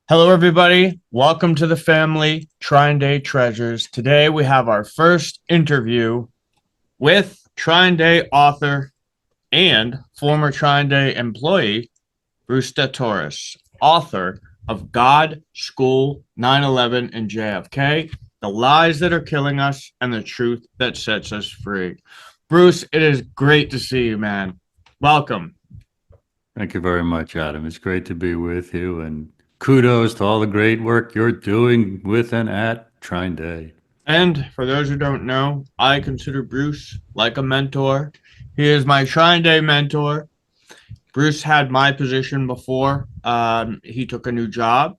Hello, everybody. Welcome to the family, TrineDay Treasures. Today we have our first interview with TrineDay author and former TrineDay employee, Bruce de Torres, author of God, School, 9/11, and JFK, The Lies That Are Killing Us and the Truth That Sets Us Free. Bruce, it is great to see you, man. Welcome. Thank you very much, Adam. It's great to be with you, and kudos to all the great work you're doing with and at TrineDay. And for those who don't know, I consider Bruce like a mentor. He is my TrineDay mentor. Bruce had my position before. He took a new job,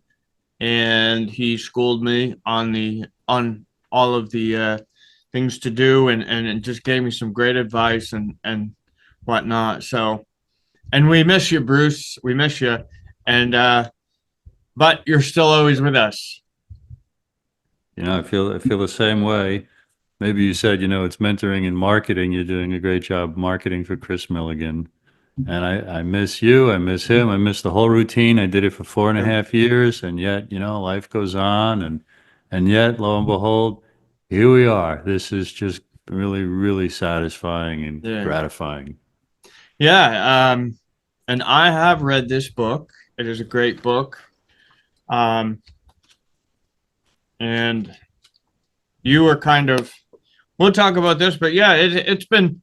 and he schooled me on all of the things to do, and just gave me some great advice and whatnot. So, and we miss you, Bruce. We miss you, and but you're still always with us. I feel the same way. Maybe you said, it's mentoring and marketing. You're doing a great job marketing for Kris Millegan. And I miss you. I miss him. I miss the whole routine. I did it for 4.5 years, and yet, life goes on, and yet, lo and behold, here we are. This is just really, really satisfying and Yeah. gratifying. Yeah, and I have read this book. It is a great book. Um, and you were kind of, we'll talk about this, but yeah, it's been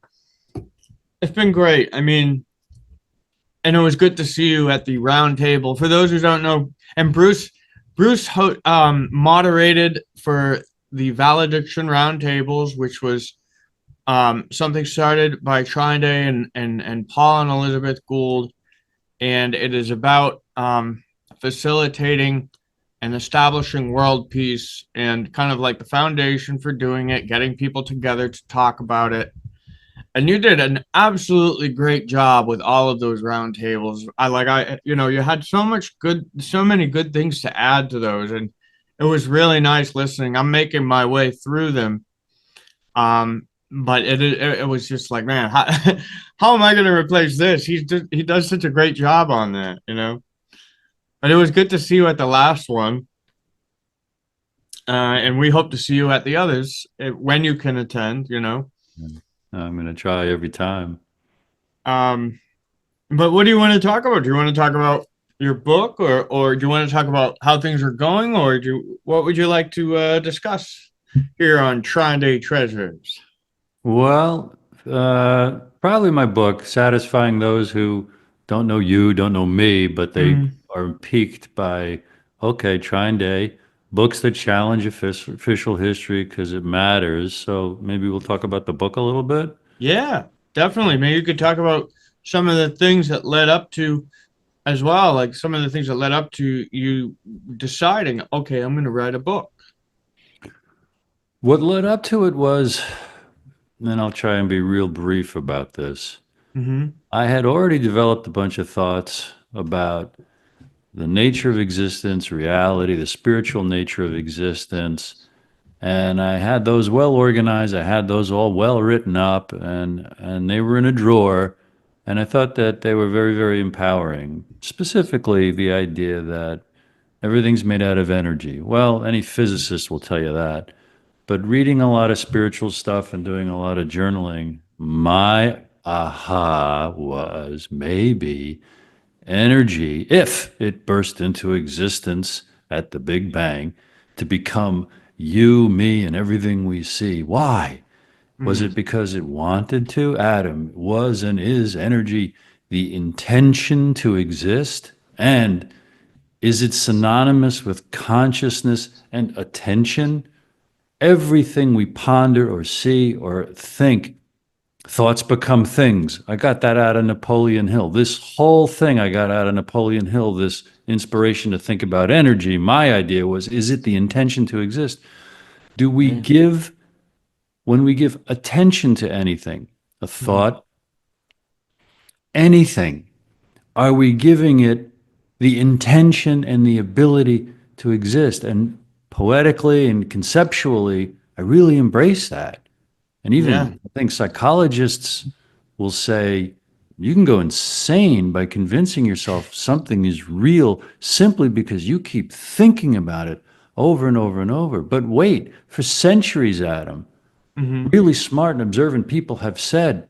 great. I mean, and it was good to see you at the round table. For those who don't know, and Bruce moderated for the valediction roundtables, which was something started by TrineDay and Paul and Elizabeth Gould, and it is about facilitating and establishing world peace and kind of like the foundation for doing it, getting people together to talk about it. And you did an absolutely great job with all of those roundtables. You had so many good things to add to those, and it was really nice listening. I'm making my way through them. But it was just like, man, how am I going to replace this? He does such a great job on that. But it was good to see you at the last one, and we hope to see you at the others when you can attend. I'm going to try every time. Um, but what do you want to talk about? Do you want to talk about your book, or do you want to talk about how things are going, or what would you like to discuss here on TrineDay Treasures? Well, probably my book, satisfying those who don't know you, don't know me, but they are piqued by, okay, TrineDay, books that challenge official history because it matters. So maybe we'll talk about the book a little bit. Yeah, definitely. Maybe you could talk about some of the things that led up to as well, like some of the things that led up to you deciding, okay, I'm going to write a book. What led up to it was, and I'll try and be real brief about this. Mm-hmm. I had already developed a bunch of thoughts about the nature of existence, reality, the spiritual nature of existence. And I had those well organized. I had those all well written up, and they were in a drawer. And I thought that they were very, very empowering. Specifically, the idea that everything's made out of energy. Well, any physicist will tell you that. But reading a lot of spiritual stuff and doing a lot of journaling, my aha was maybe energy, if it burst into existence at the Big Bang to become you, me, and everything we see. Why? Was it because it wanted to? Adam, was and is energy the intention to exist? And is it synonymous with consciousness and attention? Everything we ponder or see or think, thoughts become things. I got that out of Napoleon Hill. This whole thing I got out of Napoleon Hill, this inspiration to think about energy. My idea was, is it the intention to exist? Do we give, when we give attention to anything, a thought, anything, are we giving it the intention and the ability to exist? And poetically and conceptually, I really embrace that. And even Yeah. I think psychologists will say you can go insane by convincing yourself something is real simply because you keep thinking about it over and over and over. But wait, for centuries, Adam, Mm-hmm. really smart and observant people have said,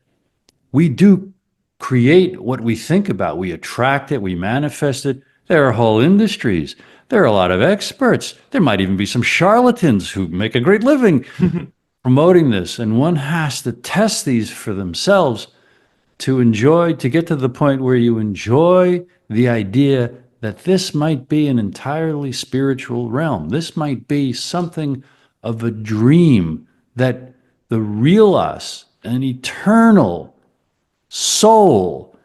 we do create what we think about. We attract it, we manifest it. There are whole industries. There are a lot of experts. There might even be some charlatans who make a great living promoting this. And one has to test these for themselves to enjoy, to get to the point where you enjoy the idea that this might be an entirely spiritual realm. This might be something of a dream that the real us, an eternal soul,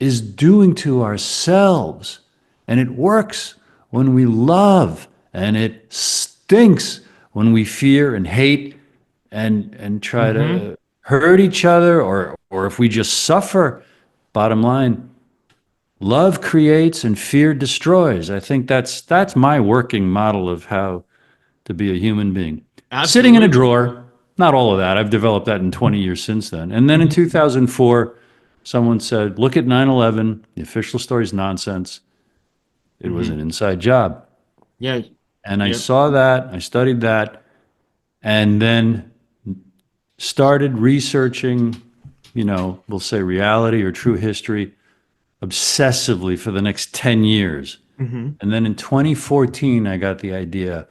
is doing to ourselves. And it works when we love, and it stinks when we fear and hate and try Mm-hmm. to hurt each other, or if we just suffer. Bottom line, love creates and fear destroys. I think that's my working model of how to be a human being. Sitting in a Absolutely. drawer, not all of that. I've developed that in 20 years since then. And then in Mm-hmm. 2004, someone said, look at 9/11. The official story is nonsense. It was Mm-hmm. an inside job. Yeah. And I Yeah. saw that, I studied that, and then started researching, we'll say reality or true history obsessively for the next 10 years. Mm-hmm. And then in 2014, I got the idea.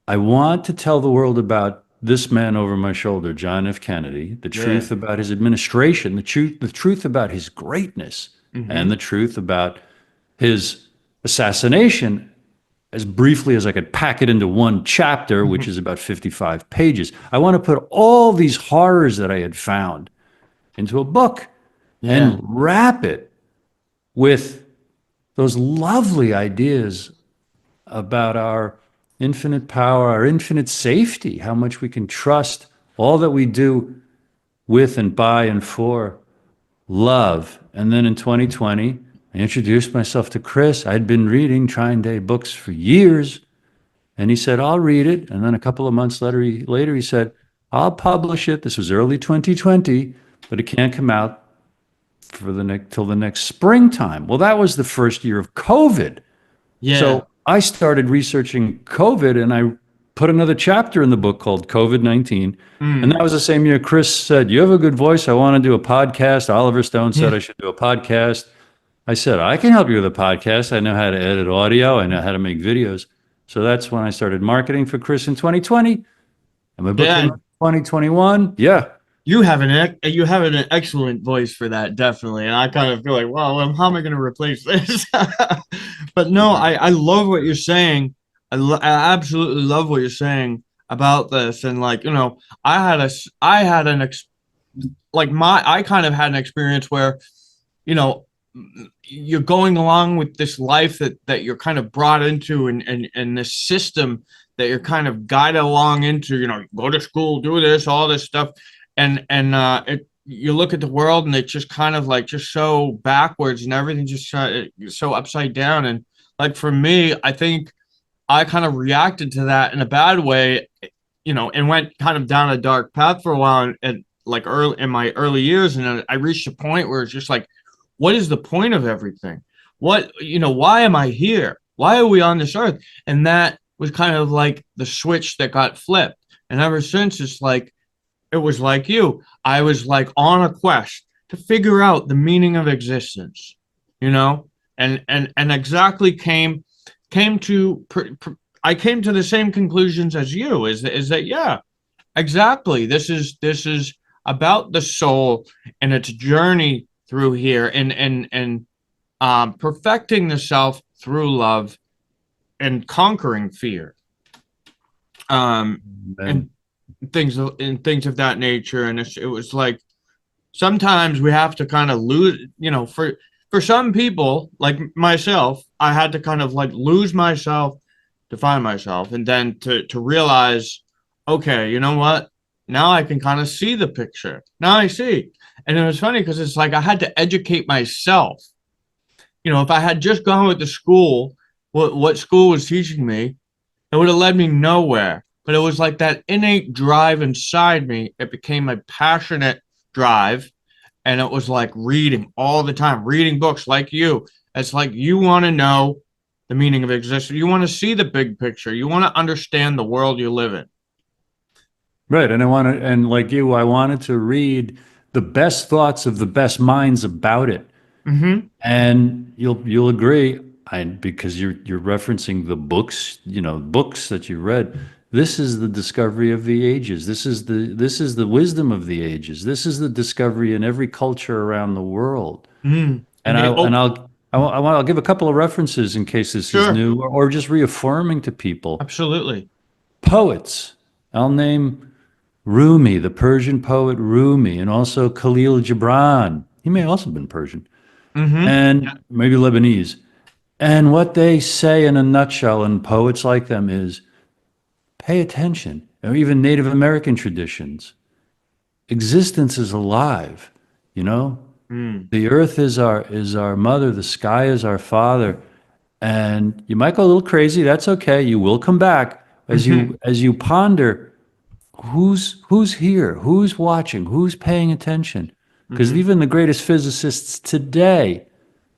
I want to tell the world about this man over my shoulder, John F. Kennedy, the Yeah. truth about his administration, the truth about his greatness, Mm-hmm. and the truth about his assassination, as briefly as I could pack it into one chapter, which is about 55 pages. I want to put all these horrors that I had found into a book Yeah. and wrap it with those lovely ideas about our infinite power, our infinite safety, how much we can trust all that we do with and by and for love. And then in 2020, I introduced myself to Kris. I'd been reading TrineDay books for years, and he said, I'll read it. And then a couple of months later, he said, I'll publish it. This was early 2020, but it can't come out for till the next springtime. Well, that was the first year of COVID. Yeah. So I started researching COVID, and I put another chapter in the book called COVID-19. And Mm. that was the same year Kris said, you have a good voice. I want to do a podcast. Oliver Stone said Yeah. I should do a podcast. I said, I can help you with a podcast. I know how to edit audio. I know how to make videos. So that's when I started marketing for Kris in 2020. And my book came Yeah. out in 2021. Yeah. You have an excellent voice for that, definitely. And I kind of feel like, well, how am I going to replace this? But no, I love what you're saying. I absolutely love what you're saying about this. And like, I had an I kind of had an experience where, you know, you're going along with this life that you're kind of brought into, and this system that you're kind of guided along into, go to school, do this, all this stuff. You look at the world, and it's just kind of like just so backwards, and everything just so upside down. And like for me, I think I kind of reacted to that in a bad way, and went kind of down a dark path for a while, and like early in my early years. And I reached a point where it's just like, what is the point of everything? Why am I here? Why are we on this earth? And that was kind of like the switch that got flipped. And ever since, it was like you. I was like on a quest to figure out the meaning of existence, and exactly came to I came to the same conclusions as you. Is that yeah, exactly. This is about the soul and its journey through here, and perfecting the self through love and conquering fear. And And things of that nature. And it was like sometimes we have to kind of lose, for some people like myself, I had to kind of like lose myself to find myself, and then to realize, okay, you know what, now I can kind of see the picture. Now I see. And it was funny because it's like I had to educate myself. If I had just gone with the school, what school was teaching me, it would have led me nowhere. But it was like that innate drive inside me. It became a passionate drive. And it was like reading all the time, reading books like you. It's like you want to know the meaning of existence. You want to see the big picture. You want to understand the world you live in. Right. And and like you, I wanted to read the best thoughts of the best minds about it. Mm-hmm. And you'll agree, because you're referencing the books, books that you read. This is the discovery of the ages. This is the wisdom of the ages. This is the discovery in every culture around the world. Mm. And I'll give a couple of references in case this is Sure. new, or just reaffirming to people. Absolutely. Poets. I'll name Rumi, the Persian poet Rumi, and also Khalil Gibran. He may also have been Persian, Mm-hmm. and maybe Lebanese. And what they say in a nutshell, and poets like them, is pay attention. Or even Native American traditions. Existence is alive, you know? Mm. The earth is our mother, the sky is our father. And you might go a little crazy, that's okay. You will come back as Mm-hmm. you ponder who's here, who's watching, who's paying attention. Because Mm-hmm. even the greatest physicists today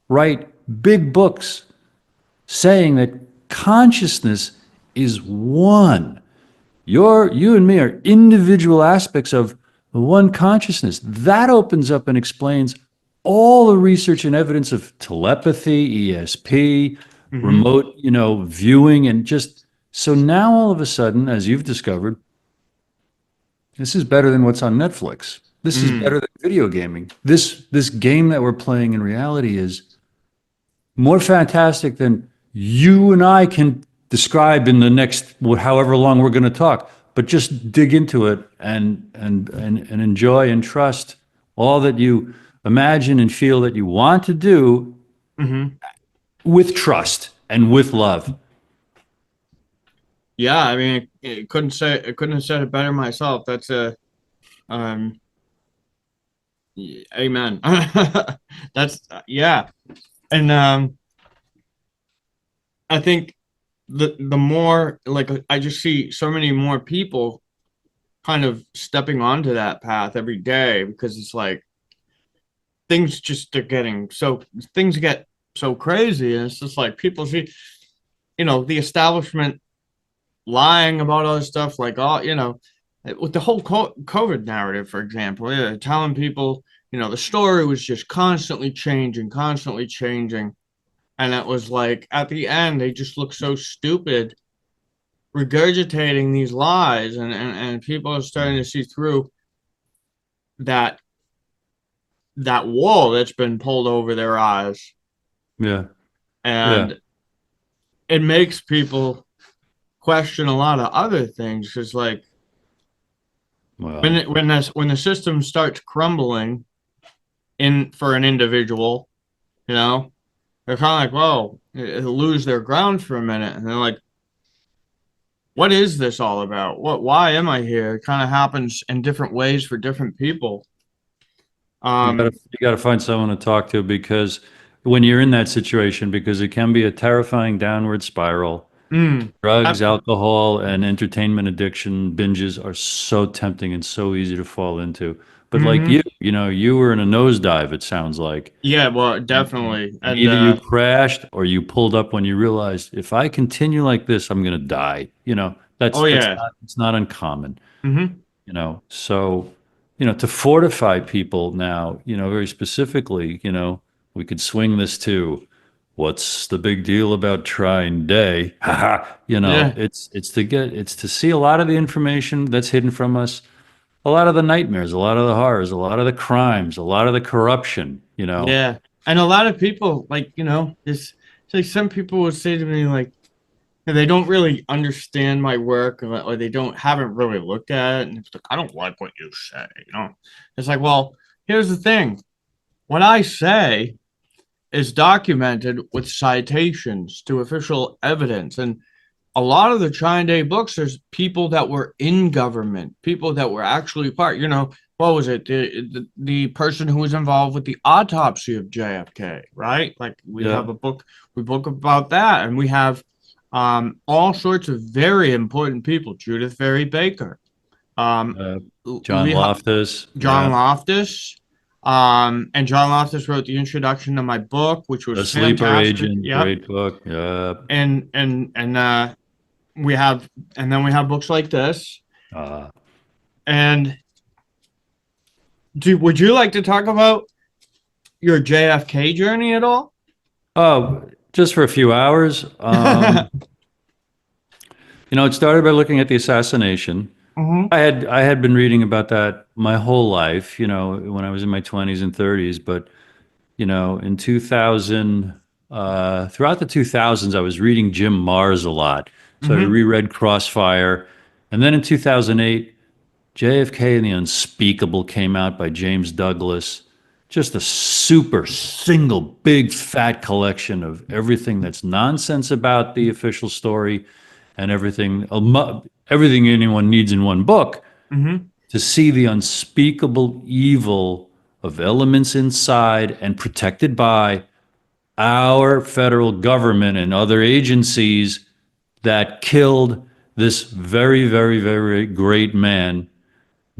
write big books saying that consciousness is one. You and me are individual aspects of the one consciousness. That opens up and explains all the research and evidence of telepathy, ESP, Mm-hmm. remote, viewing, and just so now all of a sudden, as you've discovered, this is better than what's on Netflix. This is Mm. better than video gaming. This game that we're playing in reality is more fantastic than you and I can describe in the next however long we're going to talk. But just dig into it and enjoy and trust all that you imagine and feel that you want to do Mm-hmm. with trust and with love. Yeah, I mean, I couldn't have said it better myself. That's a um amen. That's yeah. And I think the more like I just see so many more people kind of stepping onto that path every day because it's like things get so crazy and it's just like people see the establishment lying about other stuff like all with the whole COVID narrative, for example, yeah, telling people the story was just constantly changing, and it was like at the end they just look so stupid regurgitating these lies, and people are starting to see through that wall that's been pulled over their eyes, Yeah. Yeah. and it makes people question a lot of other things because like Well, when the system starts crumbling in for an individual, you know, they're kind of like, whoa, they lose their ground for a minute, and they're like, what is this all about? Why am I here? It kind of happens in different ways for different people. Um, you gotta find someone to talk to, because when you're in that situation, because it can be a terrifying downward spiral. mm, Drugs, ab- alcohol, and entertainment addiction binges are so tempting and so easy to fall into. But like mhm. you were in a nosedive, it sounds like. Yeah, well, And definitely. and And either you crashed or you pulled up when you realized, if I continue like this, I'm gonna die. oh That's yeah. not, it's not uncommon. Hmm. So, to fortify people now, very specifically, we could swing this to, what's the big deal about TrineDay? Haha, Yeah. it's to see a lot of the information that's hidden from us, a lot of the nightmares, a lot of the horrors, a lot of the crimes, a lot of the corruption. Yeah. And a lot of people like, it's like some people would say to me like they don't really understand my work or they haven't really looked at it and it's like I don't like what you say. It's like, well, here's the thing. What I say is documented with citations to official evidence. And a lot of the TrineDay books, there's people that were in government, people that were actually what was it? The person who was involved with the autopsy of JFK, right? Like we Yeah. have we book about that, and we have all sorts of very important people. Judith Very Baker, um, Uh, John Lee, Loftus. John Yeah. Loftus, And John Loftus wrote the introduction to my book, which was The Sleeper fantastic. Agent, Yep. great book. Yeah. And we have, and then we have books like this. Uh, And would you like to talk about your JFK journey at all? oh, just for a few hours. It started by looking at the assassination. Mm-hmm. I had been reading about that my whole life, when I was in my 20s and 30s. But, in 2000, throughout the 2000s, I was reading Jim Marrs a lot. So I reread Crossfire. And then in 2008, JFK and the Unspeakable came out by James Douglas. Just a super single big fat collection of everything that's nonsense about the official story and everything anyone needs in one book to see the unspeakable evil of elements inside and protected by our federal government and other agencies that killed this very, very, very great man,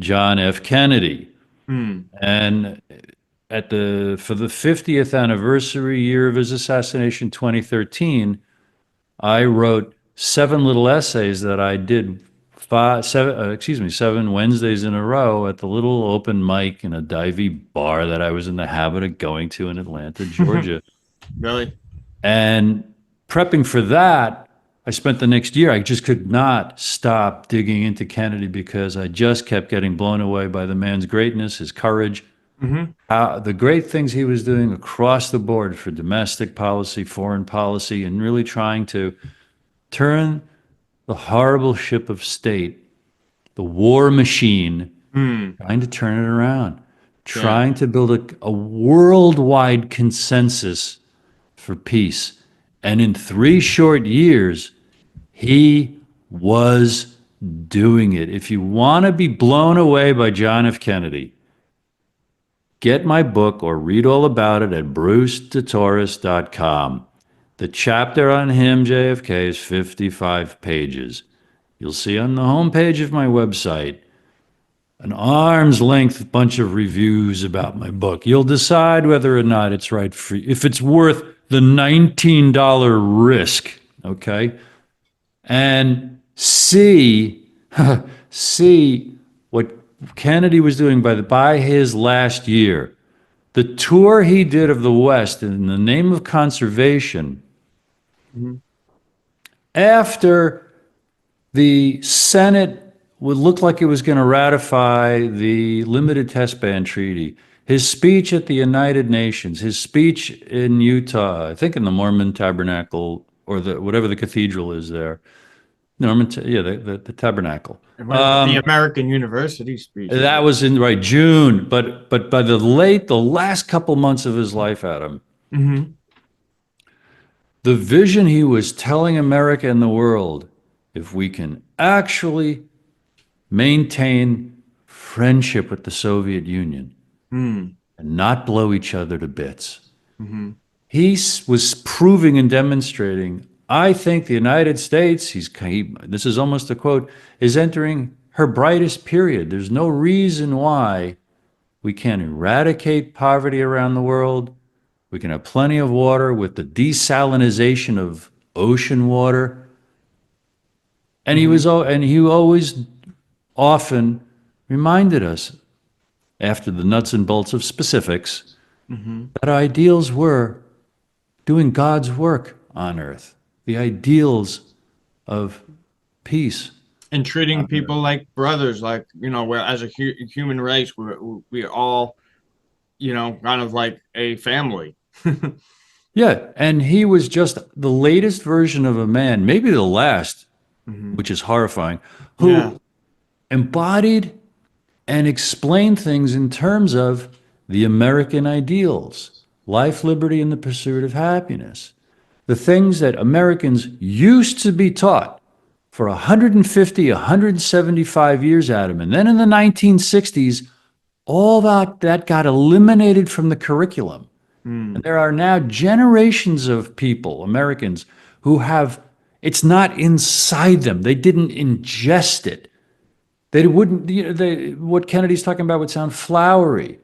John F. Kennedy. And for the 50th anniversary year of his assassination, 2013, I wrote 7 little essays that I did 7 Wednesdays in a row at the little open mic in a divey bar that I was in the habit of going to in Atlanta, Georgia. Really? And prepping for that, I spent the next year, I just could not stop digging into Kennedy because I just kept getting blown away by the man's greatness, his courage, the great things he was doing across the board for domestic policy, foreign policy, and really trying to turn the horrible ship of state, the war machine, trying to turn it around, trying to build a worldwide consensus for peace. And in 3 short years, he was doing it. If you want to be blown away by John F. Kennedy, get my book or read all about it at brucedetourist.com. The chapter on him, JFK, is 55 pages. You'll see on the homepage of my website an arm's length bunch of reviews about my book. You'll decide whether or not it's right for you, if it's worth the $19 risk, okay? And see what Kennedy was doing by his last year. The tour he did of the West in the name of conservation, after the Senate would look like it was going to ratify the limited test ban treaty, his speech at the United Nations, his speech in Utah, I think in the Mormon Tabernacle or whatever the cathedral is there. The Tabernacle. The American University speech. That was in June, but by the last couple months of his life, Adam, the vision he was telling America and the world, if we can actually maintain friendship with the Soviet Union and not blow each other to bits, he was proving and demonstrating. I think the United States, this is almost a quote, is entering her brightest period. There's no reason why we can't eradicate poverty around the world. We can have plenty of water with the desalinization of ocean water. And he always often reminded us, after the nuts and bolts of specifics, that our ideals were doing God's work on earth. The ideals of peace. And treating people like brothers, like, where as a human race, we're all, kind of like a family. Yeah, and he was just the latest version of a man, maybe the last, which is horrifying, who embodied and explained things in terms of the American ideals, life, liberty, and the pursuit of happiness. The things that Americans used to be taught for 150, 175 years, Adam. And then in the 1960s, all that got eliminated from the curriculum. And there are now generations of people, Americans, who it's not inside them. They didn't ingest it. They wouldn't, what Kennedy's talking about would sound flowery.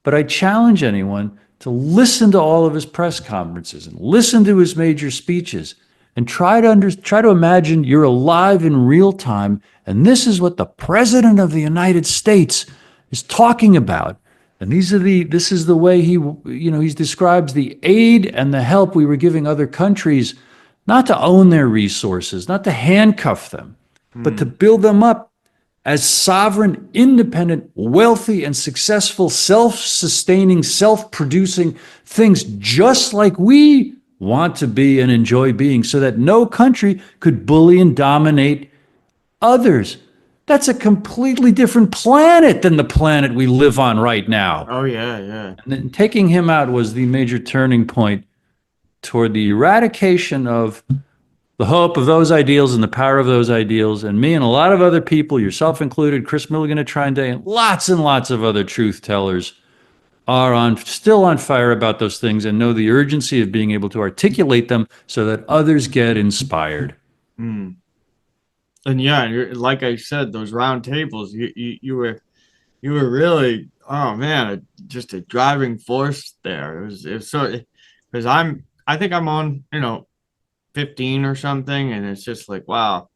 But I challenge anyone to listen to all of his press conferences and listen to his major speeches and try to imagine you're alive in real time, and this is what the President of the United States is talking about. And this is the way he describes the aid and the help we were giving other countries, not to own their resources, not to handcuff them, but to build them up as sovereign, independent, wealthy, and successful, self-sustaining, self-producing things, just like we want to be and enjoy being, so that no country could bully and dominate others. That's a completely different planet than the planet we live on right now. Oh, yeah. And then taking him out was the major turning point toward the eradication of the hope of those ideals and the power of those ideals. And me and a lot of other people, yourself included, Kris Millegan at TrineDay, and lots of other truth tellers are still on fire about those things and know the urgency of being able to articulate them so that others get inspired. And yeah, like I said, those round tables, you were really, oh man, just a driving force there. It was so, because I think I'm on 15 or something, and it's just like, wow,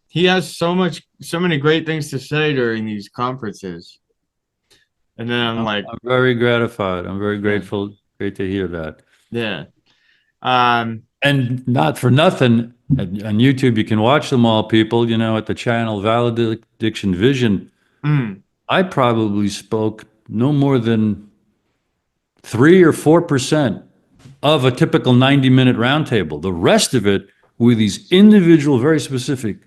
he has so many great things to say during these conferences. And then I'm very gratified. I'm very grateful. Great to hear that. Yeah. And not for nothing, on YouTube, you can watch them all, people, at the channel Valediction Vision. I probably spoke no more than 3 or 4% of a typical 90-minute roundtable. The rest of it were these individual, very specific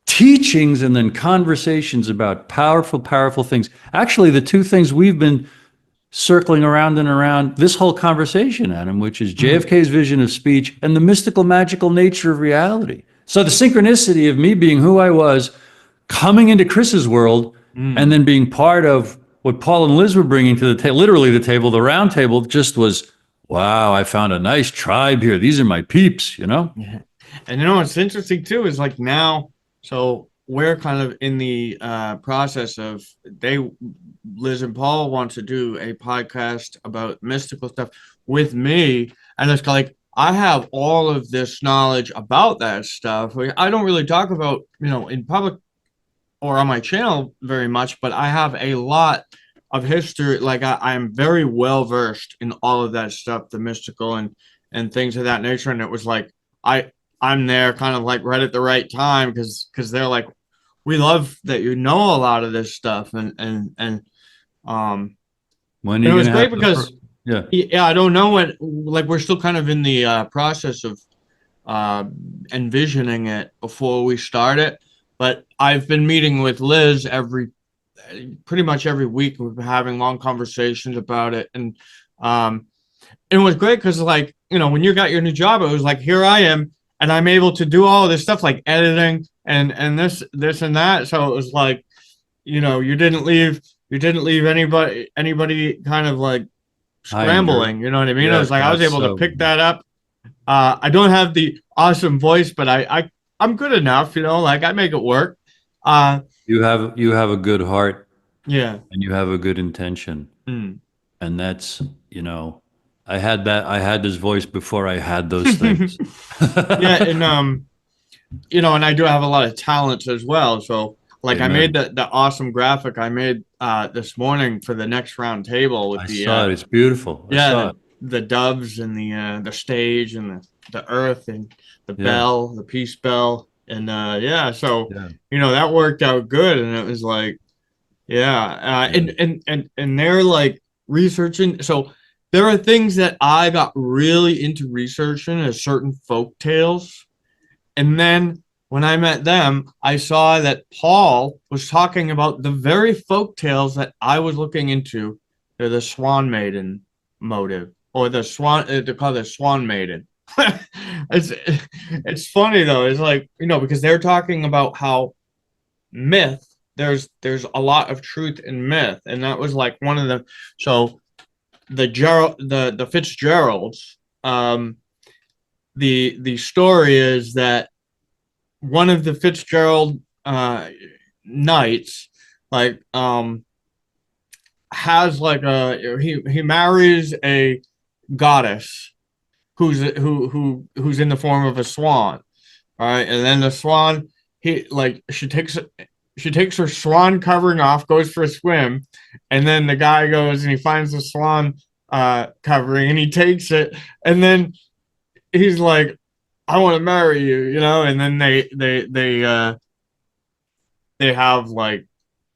teachings and then conversations about powerful, powerful things. Actually, the two things we've been circling around and around this whole conversation, Adam, which is JFK's vision of speech and the mystical, magical nature of reality. So the synchronicity of me being who I was, coming into Kris's world, and then being part of what Paul and Liz were bringing to the table, literally the table, the round table, just was, wow, I found a nice tribe here. These are my peeps, Yeah. And what's interesting too is like now, so we're kind of in the process of Liz and Paul want to do a podcast about mystical stuff with me, and it's like I have all of this knowledge about that stuff. I don't really talk about in public or on my channel very much, but I have a lot of history. Like I am very well versed in all of that stuff, the mystical and things of that nature. And it was like I'm there kind of like right at the right time because they're like, we love that you know a lot of this stuff, and when it was great because I don't know when, like we're still kind of in the process of envisioning it before we start it, but I've been meeting with Liz pretty much every week. We've been having long conversations about it, and it was great because like when you got your new job, it was like here I am, and I'm able to do all of this stuff like editing and this and that. So it was like you didn't leave anybody kind of like scrambling. You know what I mean? Yeah, it was like I was able to pick that up. I don't have the awesome voice, but I'm good enough. Like I make it work. You have a good heart. Yeah. And you have a good intention. And that's, I had this voice before I had those things. Yeah, and and I do have a lot of talents as well. So like Amen. I made the awesome graphic I made this morning for the next round table with I saw it. It's beautiful. The doves and the stage and the earth and the bell, the peace bell. And that worked out good. And it was like, and they're like researching. So there are things that I got really into researching as certain folk tales. And then when I met them, I saw that Paul was talking about the very folk tales that I was looking into. They're the Swan Maiden motive, or the Swan, they call it Swan Maiden. It's funny though. It's like, because they're talking about how myth, there's a lot of truth in myth. And that was like one of the, so the Fitzgeralds, the story is that one of the Fitzgerald knights, like has like he marries a goddess who's in the form of a swan. All right, and then the swan, he like she takes her swan covering off, goes for a swim, and then the guy goes and he finds the swan covering and he takes it, and then he's like, I want to marry you, you know, and then they have like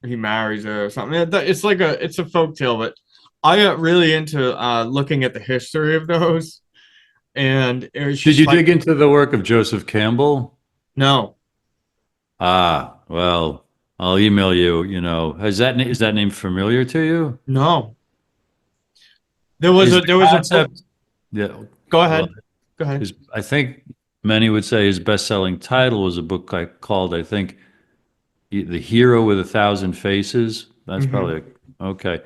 he marries her or something. It's like it's a folk tale, but I got really into looking at the history of those, and it was Did just you like dig into the work of Joseph Campbell? no, Ah, well, I'll email you. Is that name familiar to you? no. His There was a book. concept, yeah. Go Well, ahead. Go ahead. I think many would say his best-selling title was a book called, I think, The Hero with a Thousand Faces. That's Mm-hmm. probably okay.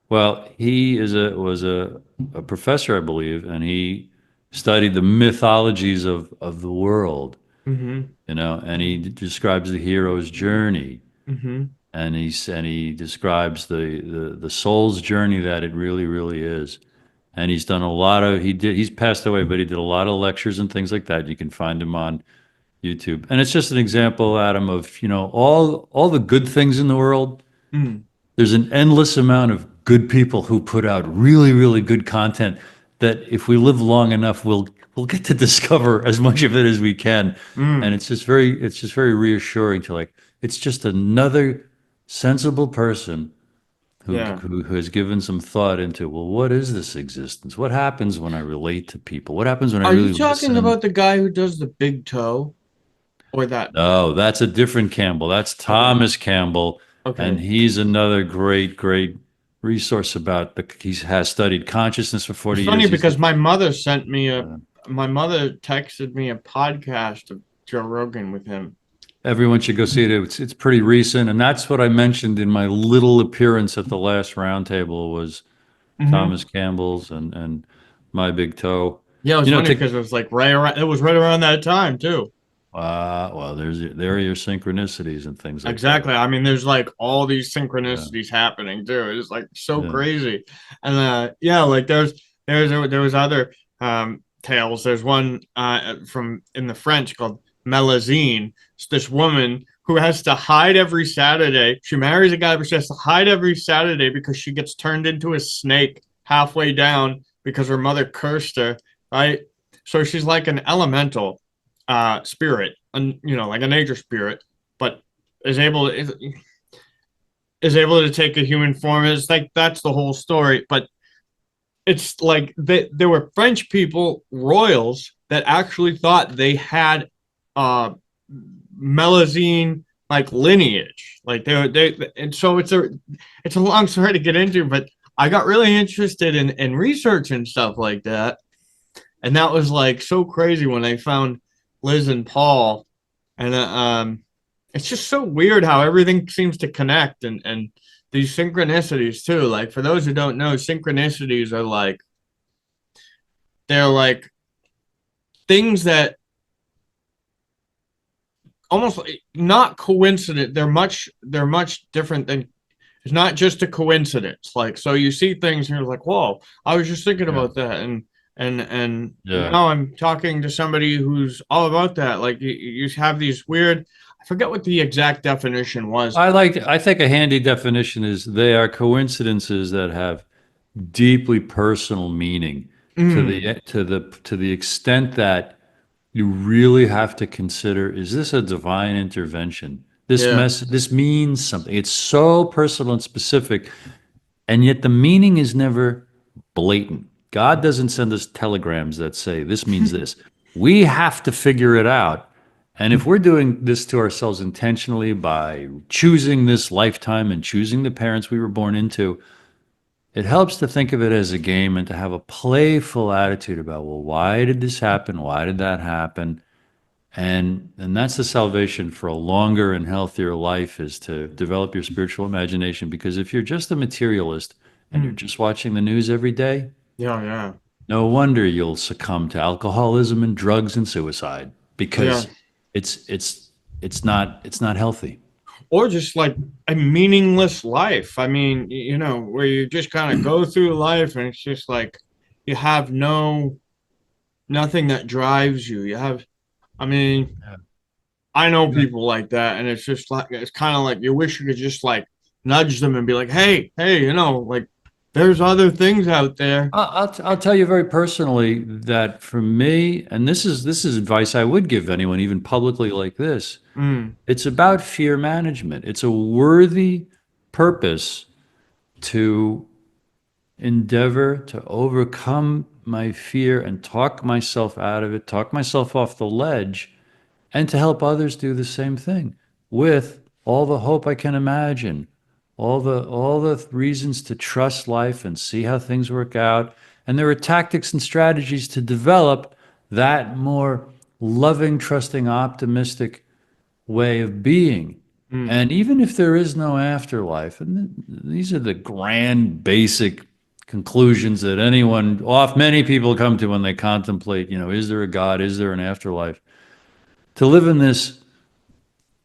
Well, he was a professor, I believe, and he studied the mythologies of the world, Mm-hmm. and he describes the hero's journey, Mm-hmm. and he describes the soul's journey that it really, really is. And he's done a lot of he's passed away, but he did a lot of lectures and things like that. You can find him on YouTube. And it's just an example, Adam, of, all the good things in the world. Mm. There's an endless amount of good people who put out really, really good content that if we live long enough, we'll get to discover as much of it as we can. And Mm. it's just very reassuring to, like, it's just another sensible person Yeah. who has given some thought into, well, what is this existence? What happens when I relate to people? What happens when I Are you really talking listen? about the guy who does the big toe or that? No, that's a different Campbell. That's Okay. Thomas Campbell, and Okay. he's another great, great resource about he has studied consciousness for It's 40 funny years. because Uh, my mother texted me a podcast of Joe Rogan with him. Everyone should go see it. It's pretty recent, and that's what I mentioned in my little appearance at the last roundtable was Mm-hmm. Thomas Campbell's and My Big Toe. Yeah, it was You know, funny to because it was like right around. It was right around that time too. well, there are your synchronicities and things like that. Exactly. I mean, there's like all these Yeah, synchronicities happening too. It's like so yeah. crazy. And yeah, like there was other tales. There's one from in the French called Melusine. It's this woman who has to hide every Saturday. She marries a guy, but she has to hide every Saturday because she gets turned into a snake halfway down because her mother cursed her, right? So she's like an elemental spirit, and like a nature spirit, but is able is able to take a human form. It's like that's the whole story. But it's like there were French people, royals, that actually thought they had uh Melusine like lineage. Like and so it's a long story to get into, but I got really interested in research and stuff like that. And that was like so crazy when I found Liz and Paul. And it's just so weird how everything seems to connect, and these synchronicities too. Like for those who don't know, synchronicities are like they're like things that almost not coincident. They're much different than it's not just a coincidence. Like so you see things and you're like, whoa, I was just thinking Yeah. about that, and Yeah. now I'm talking to somebody who's all about that. Like you have these weird. I forget what the exact definition was. I think a handy definition is they are coincidences that have deeply personal meaning Mm, to the extent that you really have to consider, is this a divine intervention? yeah. This means something. It's so personal and specific, and yet the meaning is never blatant. God doesn't send us telegrams that say this means this. We have to figure it out. And if we're doing this to ourselves intentionally by choosing this lifetime and choosing the parents we were born into, it helps to think of it as a game and to have a playful attitude about, well, why did this happen? Why did that happen? And that's the salvation for a longer and healthier life, is to develop your spiritual imagination. Because if you're just a materialist and you're Mm, just watching the news every day, yeah, yeah, no wonder you'll succumb to alcoholism and drugs and suicide, yeah. because it's it's not healthy. or just like a meaningless life. I mean, where you just kind of go through life and it's just like you have nothing that drives you. I mean, I know people like that, and it's just like it's kind of like you wish you could just like nudge them and be like, hey, like there's other things out there. I'll tell you very personally that for me, and this is advice I would give anyone, even publicly like this. Mm, It's about fear management. It's a worthy purpose to endeavor to overcome my fear and talk myself out of it, talk myself off the ledge, and to help others do the same thing with all the hope I can imagine, all the reasons to trust life and see how things work out. And there are tactics and strategies to develop that more loving, trusting, optimistic way of being. mm. And even if there is no afterlife, and these are the grand basic conclusions that many people come to when they contemplate, is there a God? Is there an afterlife? To live in this,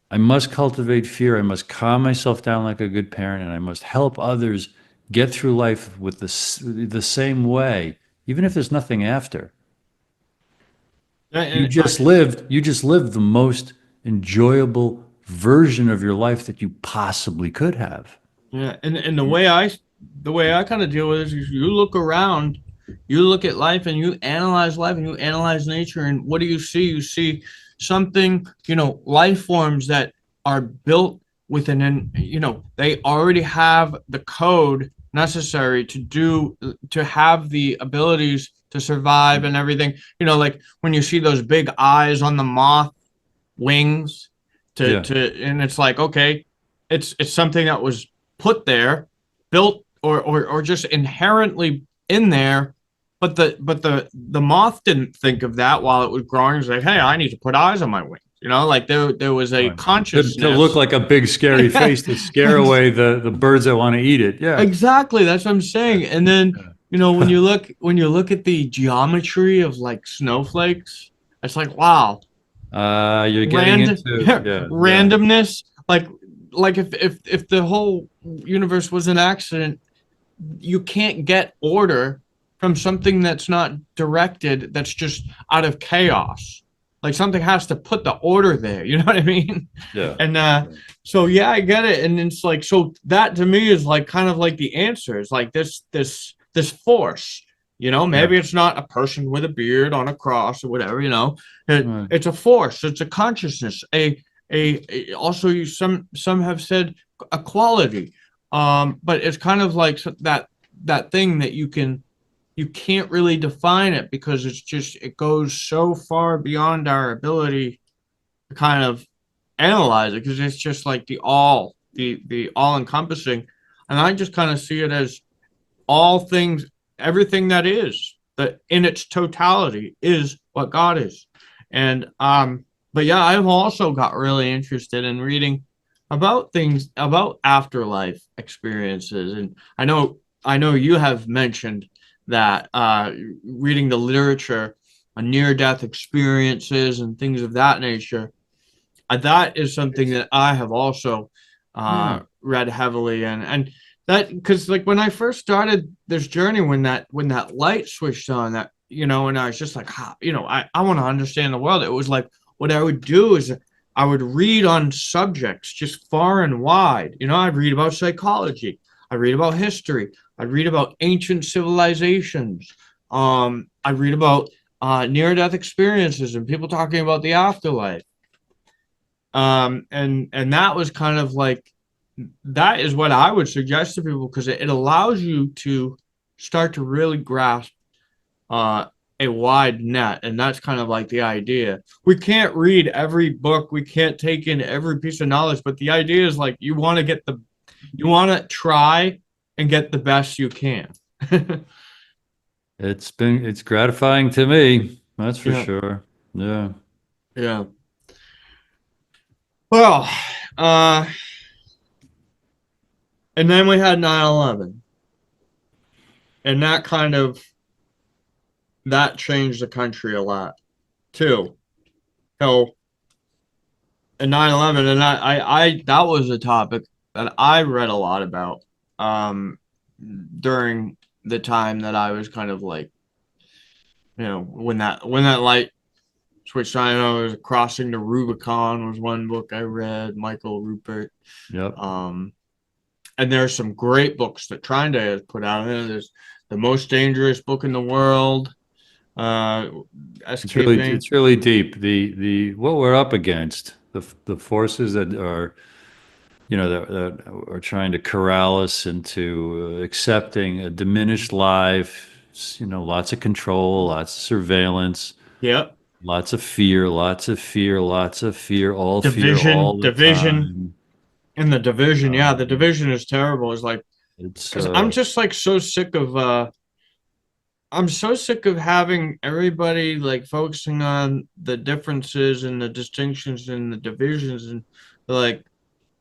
I must cultivate fear. I must calm myself down like a good parent, and I must help others get through life with the same way, even if there's nothing after. And You just lived the most enjoyable version of your life that you possibly could have. yeah, and the way I kind of deal with it is you look around, you look at life and you analyze life and you analyze nature, and what do you see? You see something, life forms that are built they already have the code necessary to have the abilities to survive and everything. Like when you see those big eyes on the moth wings Yeah. and it's like, okay, it's something that was put there, built or just inherently in there. But the moth didn't think of that while it was growing. It was like, hey, I need to put eyes on my wings. Like there was a Right. To consciousness. look like a big scary face to scare away the birds that want to eat it. Yeah. Exactly, that's what I'm saying. And then when you look at the geometry of like snowflakes, it's like, wow, You're getting random into, yeah, yeah. randomness. Like if the whole universe was an accident, you can't get order from something that's not directed, that's just out of chaos. Like something has to put the order there, you know what I mean? Yeah. And so yeah, I get it. And it's like, so that to me is like kind of like the answer is like this force. Yeah. Maybe it's not a person with a beard on a cross or whatever. Right. It's a force, it's a consciousness, also some have said a quality. But it's kind of like that thing that you can't really define it, because it goes so far beyond our ability to kind of analyze it, because it's just like the all encompassing. And I just kind of see it as all things, everything that in its totality is what God is. And but yeah, I've also got really interested in reading about things about afterlife experiences. And I know you have mentioned that reading the literature on near death experiences and things of that nature. That is something that I have also Yeah. read heavily in. And that, because like when I first started this journey, when that light switched on, that and I was just like, I want to understand the world. It was like what I would do is I would read on subjects just far and wide. I'd read about psychology, I'd read about history, I'd read about ancient civilizations. I'd read about near-death experiences and people talking about the afterlife. And that was kind of like, that is what I would suggest to people, because it allows you to start to really grasp a wide net. And that's kind of like the idea. We can't read every book, we can't take in every piece of knowledge, but the idea is like you want to try and get the best you can. It's gratifying to me. That's for Yeah, sure. Yeah. yeah. Well, uh, and then we had 9/11, and that changed the country a lot too. So and 9/11, and I that was a topic that I read a lot about during the time that I was kind of like, when that light switched on. I was Crossing the Rubicon was one book I read, Michael Rupert. Yep. And there's some great books that TrineDay has put out. There's The Most Dangerous Book in the World. Escaping. It's really deep. The what we're up against, the forces that are, that are trying to corral us into accepting a diminished life. Lots of control, lots of surveillance. Yep. Lots of fear, lots of fear, lots of fear, all Division, fear all the division. time. And the division, the division is terrible. It's like, because I'm just like so sick of I'm so sick of having everybody like focusing on the differences and the distinctions and the divisions, and like,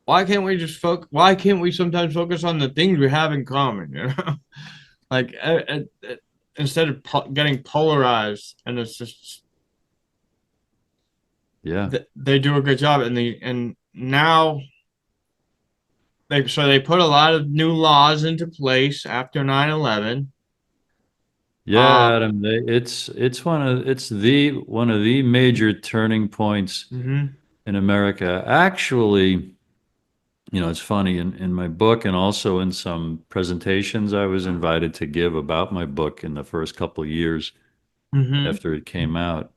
why can't we just why can't we sometimes focus on the things we have in common, like instead of getting polarized. And it's just, they do a good job. And now they put a lot of new laws into place after 9/11. Yeah, Adam, it's one of the major turning points in America. Actually, it's funny, in my book and also in some presentations I was invited to give about my book in the first couple of years after it came out,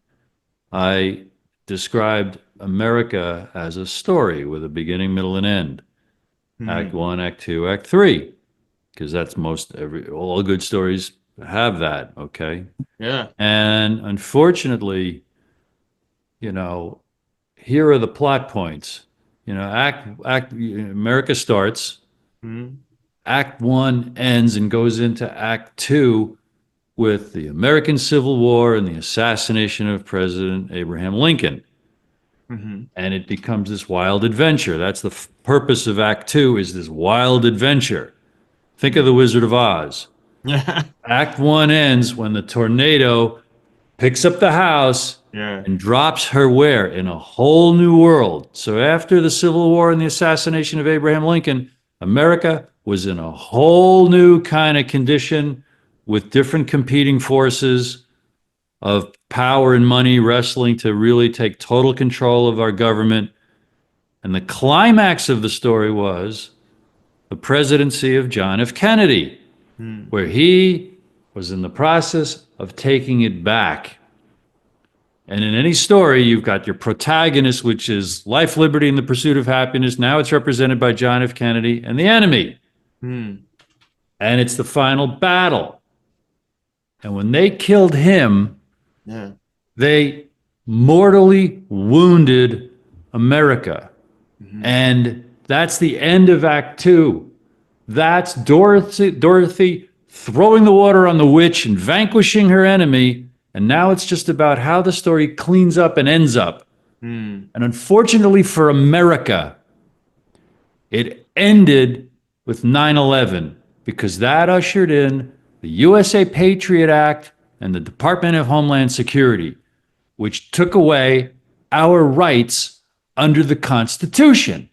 I described America as a story with a beginning, middle, and end. Act 1, Act 2, Act 3, because that's all good stories have that, okay? Yeah. And unfortunately, here are the plot points. America starts, Act 1 ends and goes into Act 2 with the American Civil War and the assassination of President Abraham Lincoln. And it becomes this wild adventure. That's the purpose of Act 2, is this wild adventure. Think of The Wizard of Oz. Yeah. Act 1 ends when the tornado picks up the house and drops her where? In a whole new world. So after the Civil War and the assassination of Abraham Lincoln, America was in a whole new kind of condition with different competing forces of power and money wrestling to really take total control of our government. And the climax of the story was the presidency of John F. Kennedy, where he was in the process of taking it back. And in any story, you've got your protagonist, which is life, liberty, and the pursuit of happiness. Now it's represented by John F. Kennedy, and the enemy. And it's the final battle. And when they killed him, they mortally wounded America. And that's the end of Act 2. That's Dorothy throwing the water on the witch and vanquishing her enemy. And now it's just about how the story cleans up and ends up. And unfortunately for America, it ended with 9/11, because that ushered in the USA Patriot Act and the Department of Homeland Security, which took away our rights under the Constitution.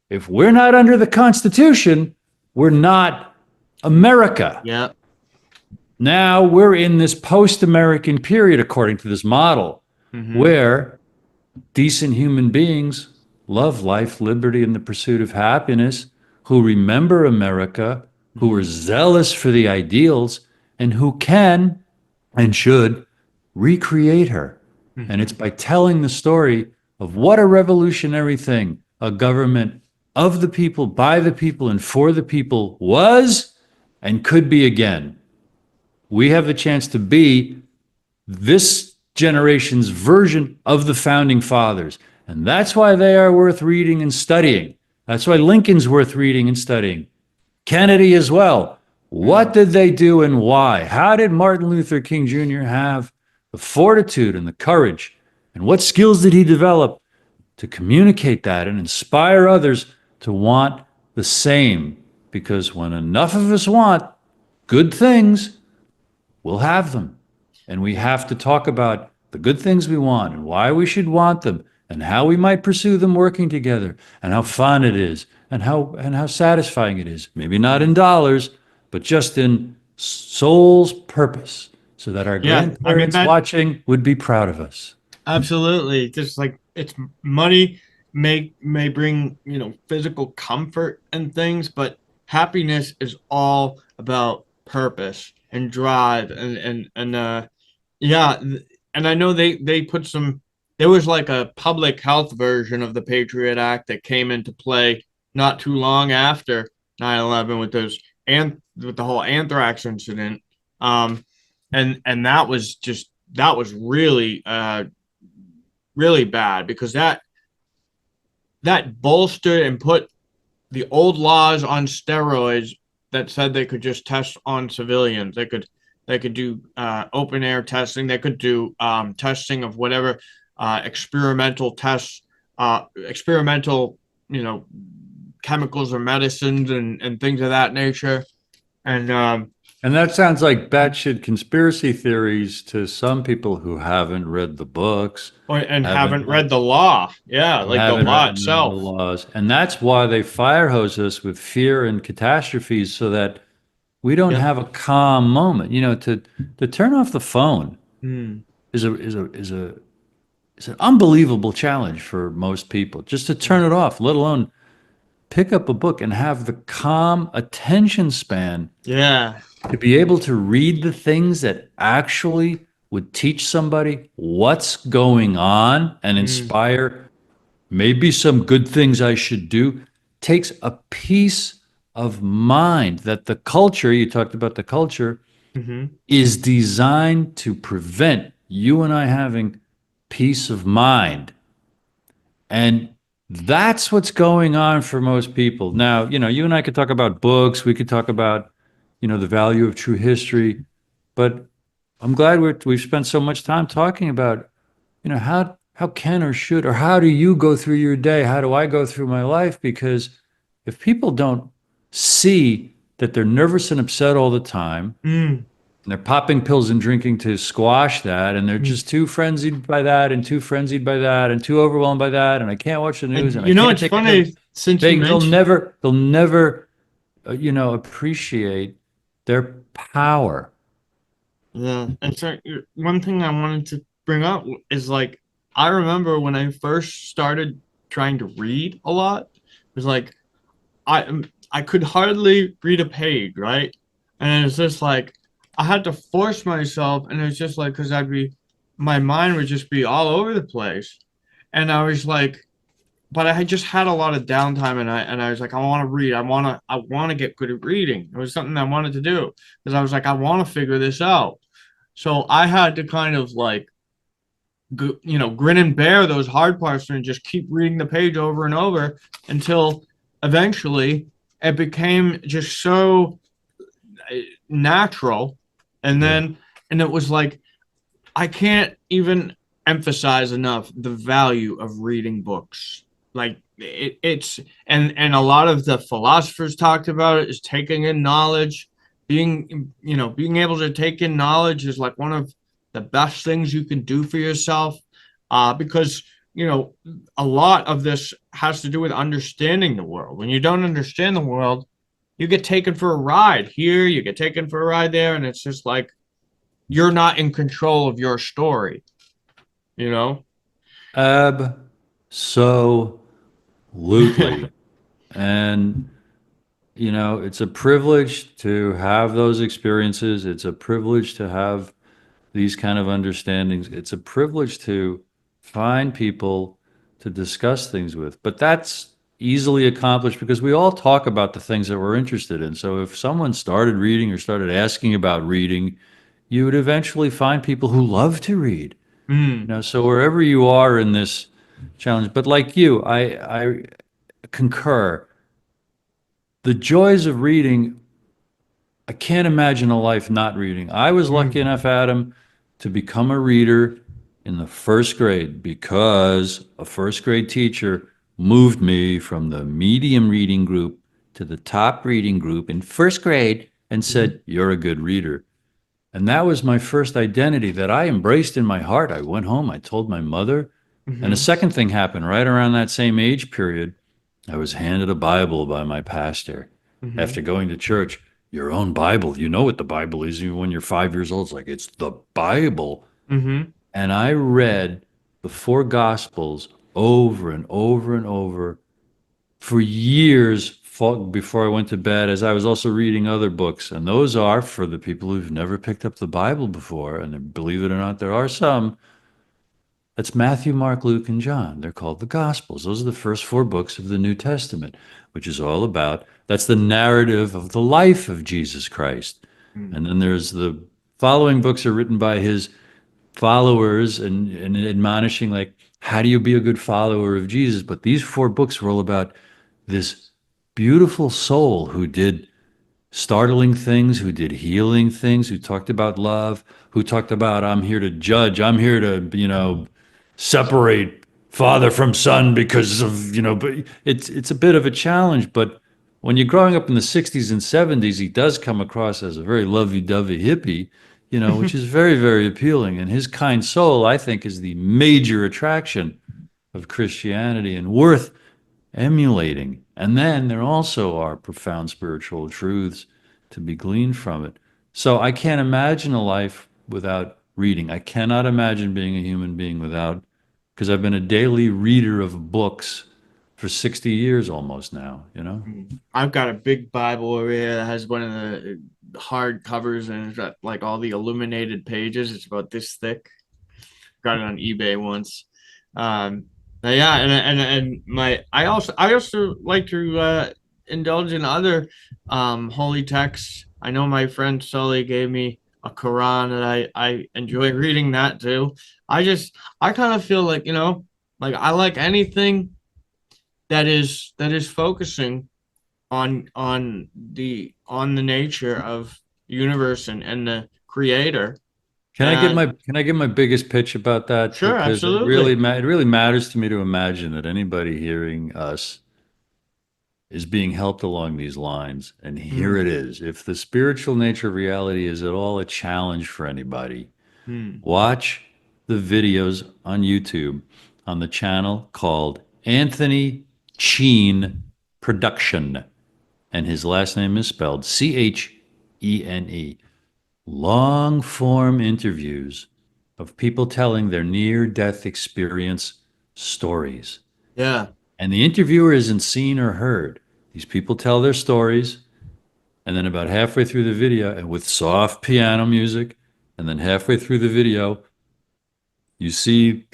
If we're not under the Constitution, we're not America. Yeah. Now we're in this post-American period, according to this model, where decent human beings love life, liberty, and the pursuit of happiness, who remember America, who are zealous for the ideals, and who can and should recreate her. And it's by telling the story of what a revolutionary thing a government of the people, by the people, and for the people was and could be again. We have the chance to be this generation's version of the founding fathers. And that's why they are worth reading and studying. That's why Lincoln's worth reading and studying. Kennedy as well. What did they do and why? How did Martin Luther King Jr. have the fortitude and the courage? And what skills did he develop to communicate that and inspire others to want the same? Because when enough of us want good things, we'll have them. And we have to talk about the good things we want and why we should want them and how we might pursue them working together, and how fun it is, and how satisfying it is. Maybe not in dollars, but just in soul's purpose, so that our Yeah, I mean grandparents that watching would be proud of us. absolutely. Just like it's money may bring, physical comfort and things, but happiness is all about purpose and drive and yeah, and I know they put some. There was like a public health version of the Patriot Act that came into play not too long after 9/11 with those and with the whole anthrax incident. And that was really really bad because that bolstered and put the old laws on steroids that said they could just test on civilians. They could do open air testing. They could do testing of whatever experimental tests, experimental, chemicals or medicines and things of that nature. And that sounds like batshit conspiracy theories to some people who haven't read the books, Haven't read the law. Yeah, like the haven't law read the itself. laws. And that's why they fire hose us with fear and catastrophes so that we don't Yeah. have a calm moment. To turn off the phone Mm. is an unbelievable challenge for most people. Just to turn it off, let alone pick up a book and have the calm attention span Yeah. to be able to read the things that actually would teach somebody what's going on and Mm. inspire maybe some good things I should do, takes a peace of mind that the culture, you talked about the culture, Mm-hmm. is designed to prevent you and I having peace of mind. And that's what's going on for most people. Now, you and I could talk about books, we could talk about, the value of true history, but I'm glad we've spent so much time talking about, how can or should, or how do you go through your day? How do I go through my life? Because if people don't see that they're nervous and upset all the time, Mm. and they're popping pills and drinking to squash that, and they're Mm. just too frenzied by that, and too frenzied by that, and too overwhelmed by that, and I can't watch the news, And and I can't it's take it. funny since you They'll mentioned. never, appreciate their power. Yeah, and so one thing I wanted to bring up is like I remember when I first started trying to read a lot, it was like I could hardly read a page, right? And it's just like I had to force myself, and it's just like because my mind would just be all over the place, and I was like, but I had just had a lot of downtime, and I was like, I want to read, I want to get good at reading. It was something I wanted to do because I was like, I want to figure this out. So I had to kind of like, grin and bear those hard parts and just keep reading the page over and over until eventually it became just so natural. And then, and it was like, I can't even emphasize enough the value of reading books. Like it's and a lot of the philosophers talked about it is taking in knowledge, being able to take in knowledge is like one of the best things you can do for yourself, because a lot of this has to do with understanding the world. When you don't understand the world, you get taken for a ride here, you get taken for a ride there, and it's just like you're not in control of your story, you know? Absolutely. And, it's a privilege to have those experiences. It's a privilege to have these kind of understandings. It's a privilege to find people to discuss things with. But that's easily accomplished because we all talk about the things that we're interested in. So if someone started reading or started asking about reading, you would eventually find people who love to read. Mm, So wherever you are in this challenge, but like you, I concur. The joys of reading, I can't imagine a life not reading. I was lucky mm, enough, Adam, to become a reader in the first grade because a first grade teacher moved me from the medium reading group to the top reading group in first grade and mhm. said, "You're a good reader." And that was my first identity that I embraced in my heart. I went home, I told my mother, And the second thing happened right around that same age period. I was handed a Bible by my pastor after going to church. Your own Bible. You know what the Bible is even when you're 5 years old. It's like, it's the Bible. And I read the four Gospels over and over and over for years before I went to bed, as I was also reading other books. And those are for the people who've never picked up the Bible before. And believe it or not, there are some. That's Matthew, Mark, Luke, and John. They're called the Gospels. Those are the first four books of the New Testament, which is all about, that's the narrative of the life of Jesus Christ. And then there's the following books are written by his followers and admonishing, like, how do you be a good follower of Jesus? But these four books were all about this beautiful soul who did startling things, who did healing things, who talked about love, who talked about, I'm here to judge, I'm here to, separate father from son because of, but it's a bit of a challenge. But when you're growing up in the 60s and 70s, he does come across as a very lovey-dovey hippie, which is very, very appealing. And his kind soul, I think, is the major attraction of Christianity and worth emulating. And then there also are profound spiritual truths to be gleaned from it. So I can't imagine a life without reading. I cannot imagine being a human being without, because I've been a daily reader of books for 60 years almost now, I've got a big Bible over here that has one of the hard covers, and it's got like all the illuminated pages. It's about this thick. Got it on eBay once. But yeah, and I also like to indulge in other holy texts. I know my friend Sully gave me a Quran, and I enjoy reading that too. I kind of feel like, like I like anything that is focusing on the nature of the universe and the creator. Can I give my biggest pitch about that? Sure, Because absolutely. it really matters to me to imagine that anybody hearing us is being helped along these lines. And here it is. If the spiritual nature of reality is at all a challenge for anybody, watch the videos on YouTube on the channel called Anthony Chene Production. And his last name is spelled Chene. Long form interviews of people telling their near-death experience stories. Yeah. And the interviewer isn't seen or heard. These people tell their stories, and then about halfway through the video, and with soft piano music, and then halfway through the video, you see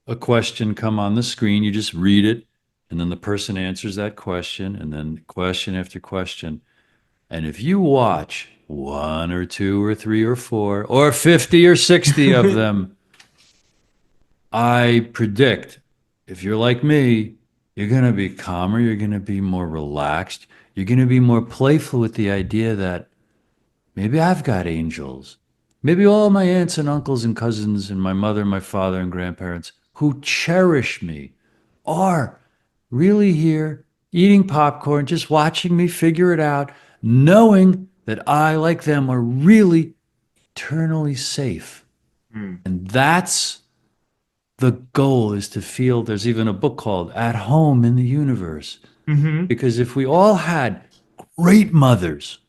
a question come on the screen. You just read it, and then the person answers that question, and then question after question. And if you watch one or two or three or four or 50 or 60 of them, I predict, if you're like me, you're going to be calmer, you're going to be more relaxed, you're going to be more playful with the idea that maybe I've got angels. Maybe all my aunts and uncles and cousins and my mother and my father and grandparents who cherish me are really here eating popcorn, just watching me figure it out, knowing that I, like them, are really eternally safe. And that's the goal, is to feel. There's even a book called At Home in the Universe. Because if we all had great mothers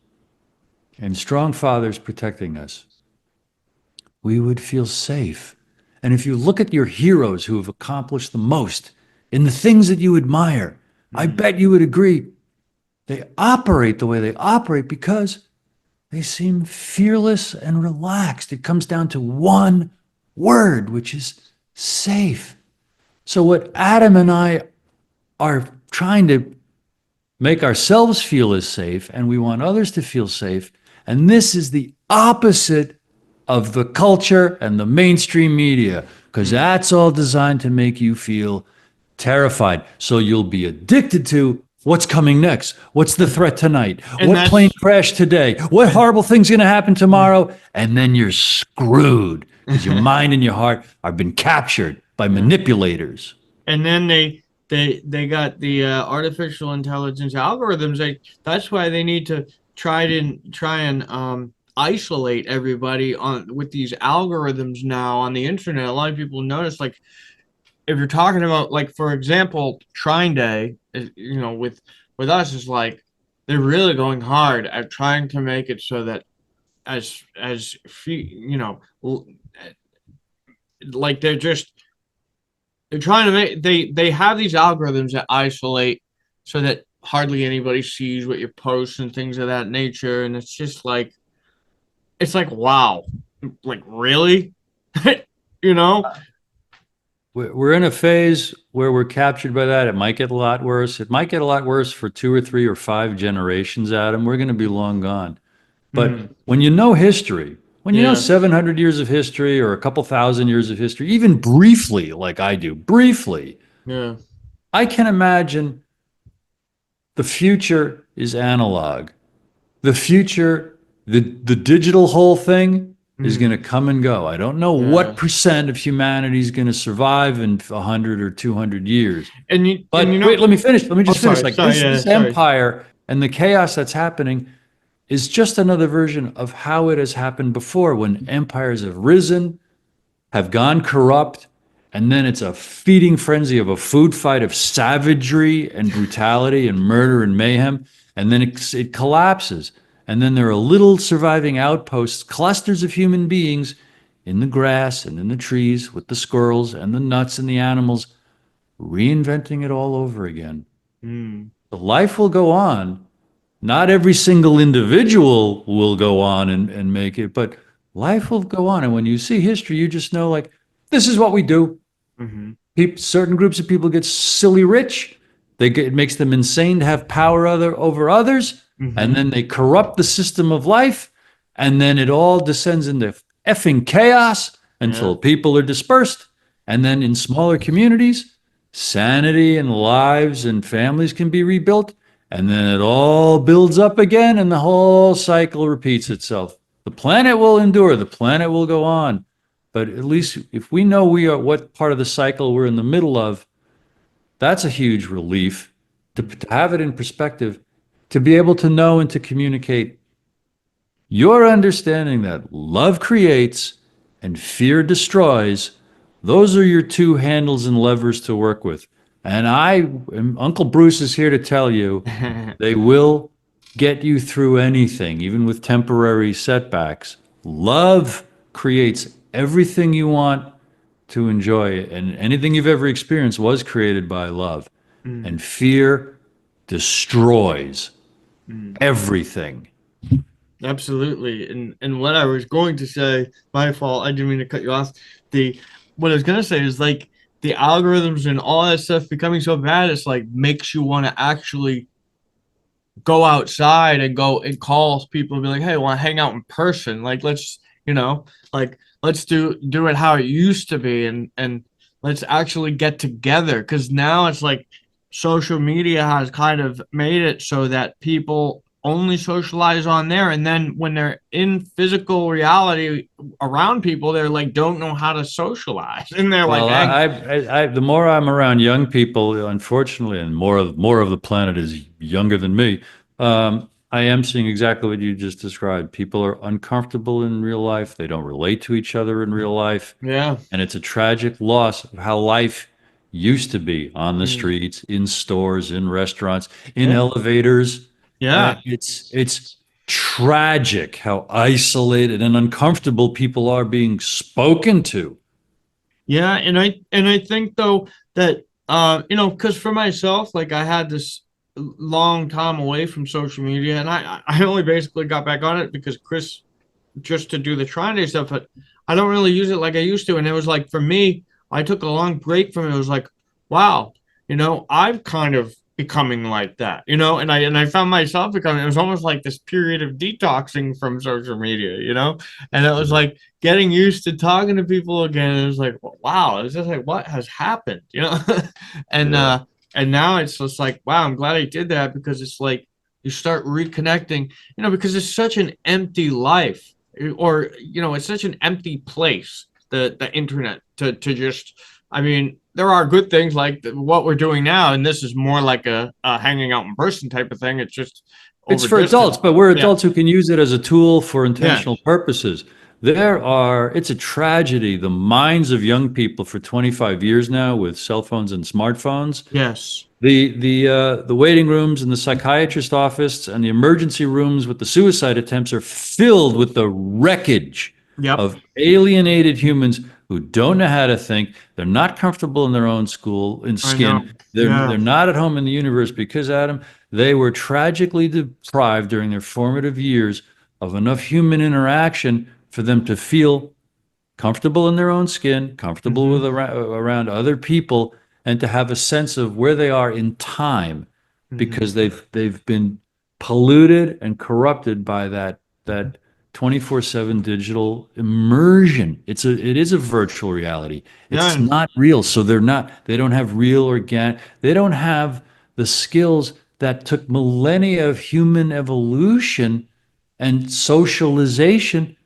and strong fathers protecting us, we would feel safe. And if you look at your heroes who have accomplished the most in the things that you admire, I bet you would agree, they operate the way they operate because they seem fearless and relaxed. It comes down to one word, which is safe. So what Adam and I are trying to make ourselves feel is safe, and we want others to feel safe. And this is the opposite of the culture and the mainstream media, because that's all designed to make you feel terrified. So you'll be addicted to what's coming next. What's the threat tonight? What plane crashed today? What horrible thing's going to happen tomorrow? And then you're screwed because your mind and your heart have been captured by manipulators. And then they got the artificial intelligence algorithms. That's why they need to try and isolate everybody with these algorithms now on the internet. A lot of people notice, like, if you're talking about, like, for example, TrineDay, you know, with us is like they're really going hard at trying to make it so that you know, like they're trying to make they have these algorithms that isolate so that hardly anybody sees what you post and things of that nature, and it's just like wow, like really, you know. We're in a phase where we're captured by that. It might get a lot worse. It might get a lot worse for 2 or 3 or 5 generations, Adam. We're going to be long gone. But when you know history, when you know Yeah. 700 years of history or a couple thousand years of history, even briefly, like I do, briefly, Yeah. I can imagine the future is analog. The future, the digital whole thing is going to come and go. I don't know what percent of humanity is going to survive in 100 or 200 years. But you know, wait, let me finish. Let me just finish. sorry, Like sorry, this sorry. empire and the chaos that's happening is just another version of how it has happened before when empires have risen, have gone corrupt, and then it's a feeding frenzy of a food fight of savagery and brutality and murder and mayhem, and then it collapses. And then there are little surviving outposts, clusters of human beings in the grass and in the trees with the squirrels and the nuts and the animals, reinventing it all over again. The life will go on. Not every single individual will go on and make it, but life will go on. And when you see history, you just know, like, this is what we do. Certain groups of people get silly rich. It makes them insane to have power over others. And then they corrupt the system of life. And then it all descends into effing chaos until people are dispersed. And then in smaller communities, sanity and lives and families can be rebuilt. And then it all builds up again and the whole cycle repeats itself. The planet will endure. The planet will go on. But at least if we know what part of the cycle we're in the middle of, that's a huge relief to have it in perspective, to be able to know and to communicate your understanding that love creates and fear destroys. Those are your 2 handles and levers to work with. And Uncle Bruce is here to tell you, they will get you through anything, even with temporary setbacks. Love creates everything you want to enjoy, and anything you've ever experienced was created by love. And fear destroys everything. Absolutely. And what I was going to say, my fault, I didn't mean to cut you off. What I was gonna say is, like, the algorithms and all that stuff becoming so bad, it's like makes you want to actually go outside and go and call people and be like, hey, I want to hang out in person. Like, let's, you know, like, let's do it how it used to be, and let's actually get together. Because now it's like social media has kind of made it so that people only socialize on there, and then when they're in physical reality around people, they're like don't know how to socialize, and they're Well, like, the more I'm around young people, unfortunately, and more of the planet is younger than me. I am seeing exactly what you just described. People are uncomfortable in real life. They don't relate to each other in real life. yeah, And it's a tragic loss of how life used to be on the streets, in stores, in restaurants, in elevators. yeah. It's tragic how isolated and uncomfortable people are being spoken to. Yeah, and I think though that you know, because for myself, like, I had this long time away from social media, and I only basically got back on it because Chris, just to do the TrineDay stuff, but I don't really use it like I used to. And it was like, for me, I took a long break from it. It was like, wow, you know, I've kind of becoming like that, you know, and I found myself becoming, it was almost like this period of detoxing from social media, you know, and it was like getting used to talking to people again. It was like, wow, it's just like, what has happened, you know? And now it's just like, wow, I'm glad I did that, because it's like you start reconnecting, you know, because it's such an empty life, or, you know, it's such an empty place, the internet, to just, I mean, there are good things like what we're doing now, and this is more like a hanging out in person type of thing. It's just It's for adults, but we're adults who can use it as a tool for intentional purposes. It's a tragedy. The minds of young people for 25 years now with cell phones and smartphones. Yes. The waiting rooms in the psychiatrist office and the emergency rooms with the suicide attempts are filled with the wreckage Yep. of alienated humans who don't know how to think. They're not comfortable in their own skin. They're not at home in the universe because, Adam, they were tragically deprived during their formative years of enough human interaction for them to feel comfortable in their own skin, comfortable with around other people, and to have a sense of where they are in time, because they've been polluted and corrupted by that 24/7 digital immersion. It is a virtual reality. It's not real. So they don't have real they don't have the skills that took millennia of human evolution and socialization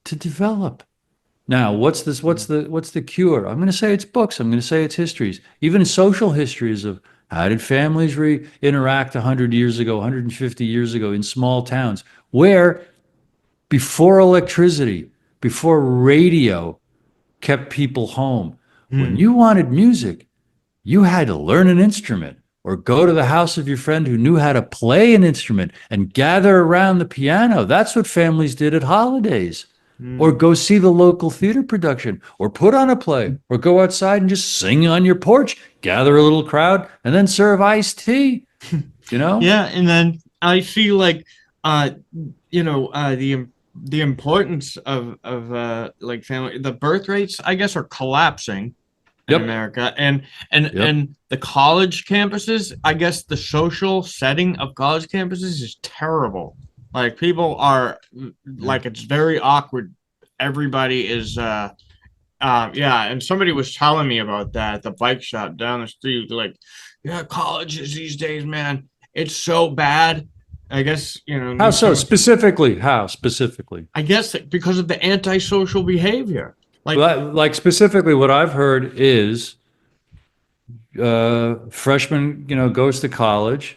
to develop. Now, what's the cure? I'm going to say it's books. I'm going to say it's histories. Even social histories of how did families interact 100 years ago, 150 years ago in small towns where before electricity, before radio kept people home. When you wanted music, you had to learn an instrument or go to the house of your friend who knew how to play an instrument and gather around the piano. That's what families did at holidays. Or go see the local theater production, or put on a play, or go outside and just sing on your porch, gather a little crowd, and then serve iced tea. Yeah, and then I see like the importance of like family. The birth rates, I guess, are collapsing in America, and the college campuses. I guess the social setting of college campuses is terrible. Like people are like, it's very awkward. Everybody is and somebody was telling me about that at the bike shop down the street. Like, colleges these days, man, it's so bad. I guess, How so? Specifically? How specifically? I guess because of the antisocial behavior. Like specifically what I've heard is freshman, goes to college.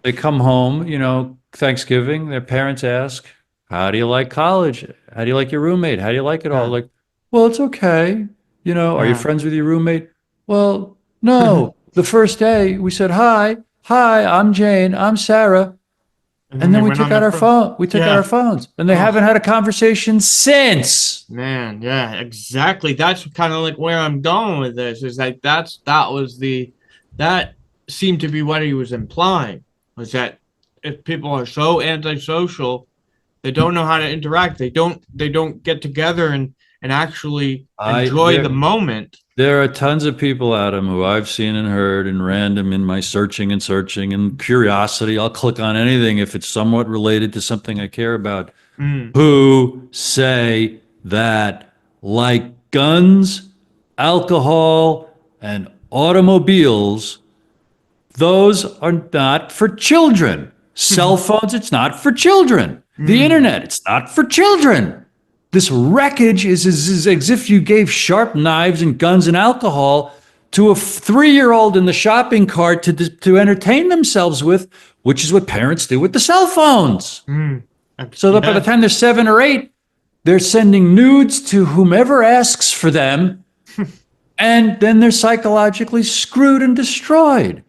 They come home, Thanksgiving, their parents ask, how do you like college? How do you like your roommate? How do you like it all? Like, well, it's okay. Are you friends with your roommate? Well, no. The first day we said, hi, I'm Jane, I'm Sarah. And then we took out our phone. We took out our phones, and they haven't had a conversation since. Man, yeah, exactly. That's kind of like where I'm going with this. Is like that seemed to be what he was implying, was that if people are so antisocial, they don't know how to interact. They don't get together and actually enjoy the moment. There are tons of people, Adam, who I've seen and heard in random in my searching and curiosity. I'll click on anything if it's somewhat related to something I care about, who say that like guns, alcohol, and automobiles, those are not for children. Cell phones, it's not for children. The internet, it's not for children. This wreckage is as if you gave sharp knives and guns and alcohol to a 3-year-old in the shopping cart to entertain themselves with, which is what parents do with the cell phones. So that by the time they're 7 or 8, they're sending nudes to whomever asks for them, and then they're psychologically screwed and destroyed.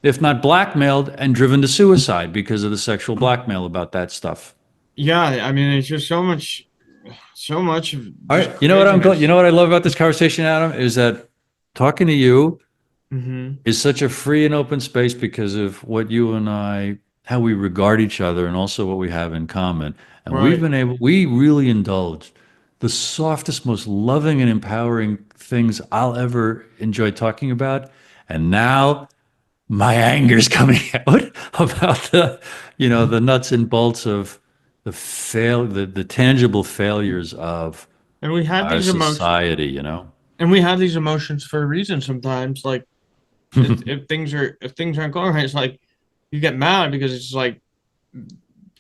If not blackmailed and driven to suicide because of the sexual blackmail about that stuff. Yeah, I mean, it's just so much. All right, you know what I love about this conversation, Adam, is that talking to you is such a free and open space because of what you and I, how we regard each other, and also what we have in common. And we really indulged the softest, most loving and empowering things I'll ever enjoy talking about. And now my anger's coming out about the nuts and bolts of the tangible failures of our society, And we have these emotions for a reason sometimes. Like if things aren't going right, it's like you get mad because it's like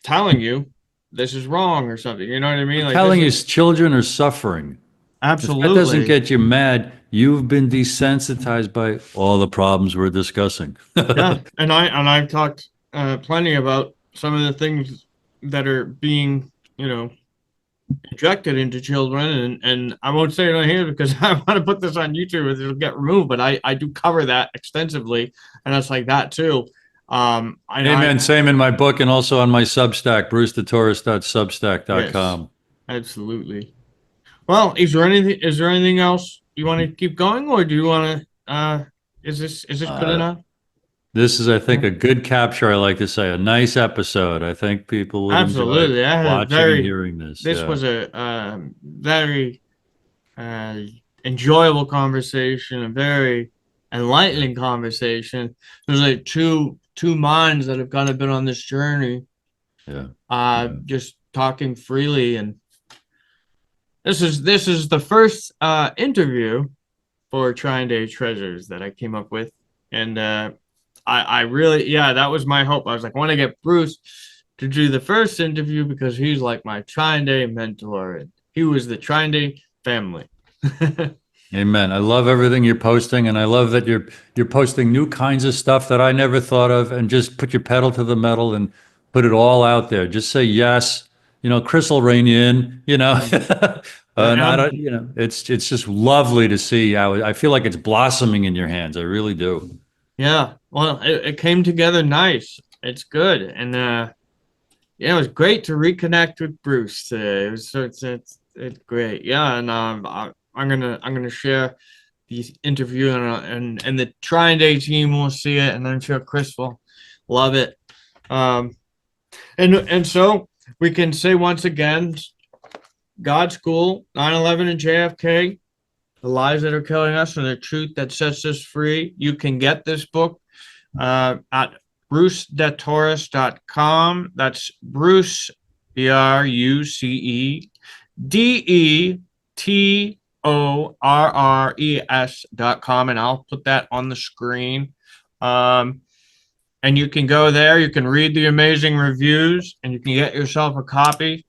telling you this is wrong or something. You know what I mean? Like telling you children are suffering. Absolutely. If that doesn't get you mad, you've been desensitized by all the problems we're discussing. Yeah, and I've talked plenty about some of the things that are being you know, injected into children, and I won't say it on here because I want to put this on YouTube, it'll get removed, but I do cover that extensively, and it's like that too. Amen. Same in my book and also on my Substack, Yes, brucedetorres.substack.com. absolutely. Well, is there anything else you want to keep going, or do you want to is this good enough? This is, I think, a good capture. I like to say a nice episode. I think people would enjoy Absolutely. I had a watching and very hearing this. this Yeah. was a very uh, enjoyable conversation, a very enlightening conversation. There's like two minds that have kind of been on this journey, Yeah. Yeah. just talking freely, and this is the first interview for TrineDay Treasures that I came up with, and I really, yeah, that was my hope. I was like, I want to get Bruce to do the first interview because he's like my TrineDay mentor, and he was the TrineDay family. Amen. I love everything you're posting, and I love that you're posting new kinds of stuff that I never thought of, and just put your pedal to the metal and put it all out there. Just say yes. Chris will rein you in. And I don't. It's just lovely to see how I feel like it's blossoming in your hands. I really do. Yeah, well, it came together nice. It's good, and yeah, it was great to reconnect with Bruce today. It's great. Yeah, and I'm gonna share the interview, and the TrineDay team will see it, and I'm sure Chris will love it. And so we can say once again, God School, 9/11 and JFK, the lies that are killing us and the truth that sets us free. You can get this book at brucedetoris.com. That's Bruce, BruceDeTorres.com, and I'll put that on the screen. And you can go there, you can read the amazing reviews, and you can get yourself a copy.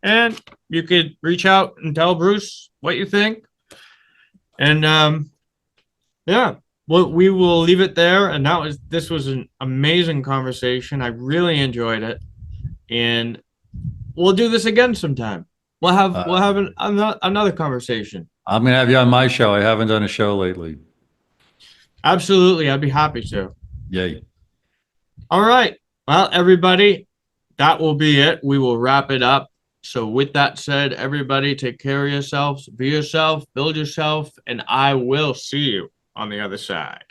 And you could reach out and tell Bruce what you think. And yeah, well, we will leave it there. And this was an amazing conversation. I really enjoyed it, and we'll do this again sometime. We'll have another conversation. I'm gonna have you on my show. I haven't done a show lately. Absolutely, I'd be happy to. Yay! All right, well, everybody, that will be it. We will wrap it up. So with that said, everybody, take care of yourselves, be yourself, build yourself, and I will see you on the other side.